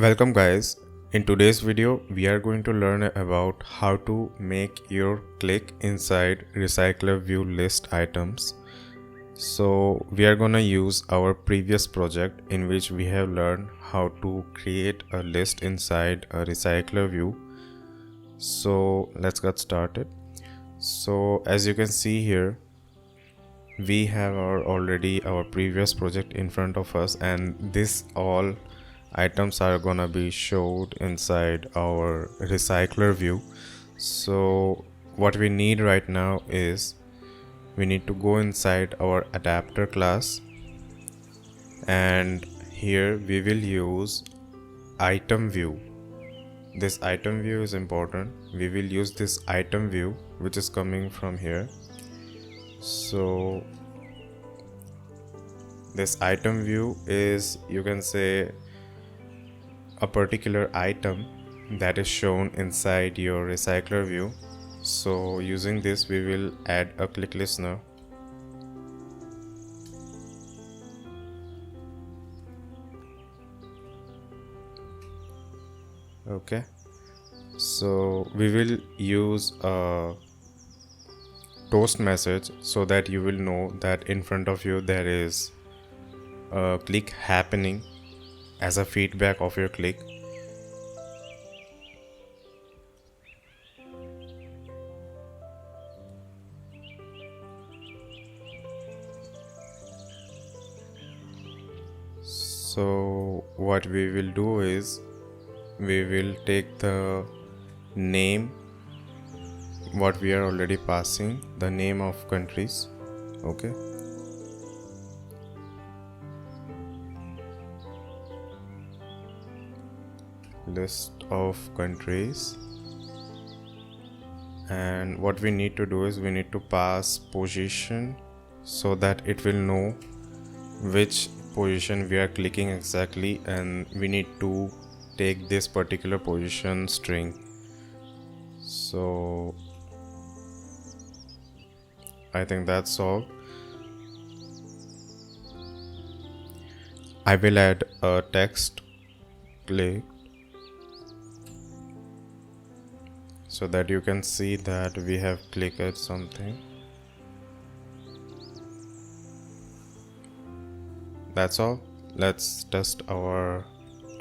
Welcome guys. In today's video we are going to learn about how to make your click inside RecyclerView list items. So we are gonna use our previous project in which we have learned how to create a list inside a RecyclerView. So let's get started. So as you can see here, we have already our previous project in front of us, and this all items are gonna be showed inside our recycler view. So what we need right now is we need to go inside our adapter class, and here we will use item view. This item view is important. We will use this item view which is coming from here. So this item view is, you can say, a particular item that is shown inside your recycler view. So using this we will add a click listener. Okay, so we will use a toast message so that you will know that in front of you there is a click happening as a feedback of your click. So what we will do is we will take the name what we are already passing, the name of countries. Okay, list of countries, and what we need to do is we need to pass position so that it will know which position we are clicking exactly, and we need to take this particular position string. So I think that's all. I will add a text click so that you can see that we have clicked something. That's all. Let's test our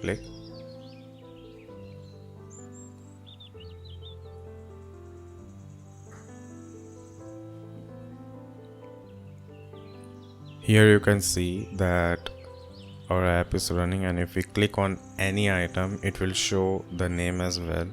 click. Here you can see that our app is running, and if we click on any item it will show the name as well.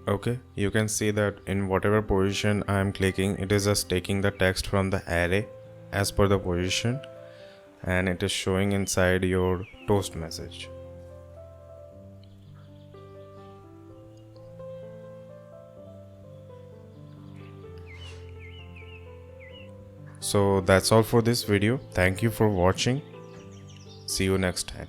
Okay, you can see that in whatever position I am clicking, it is just taking the text from the array as per the position, and it is showing inside your toast message. So that's all for this video. Thank you for watching. See you next time.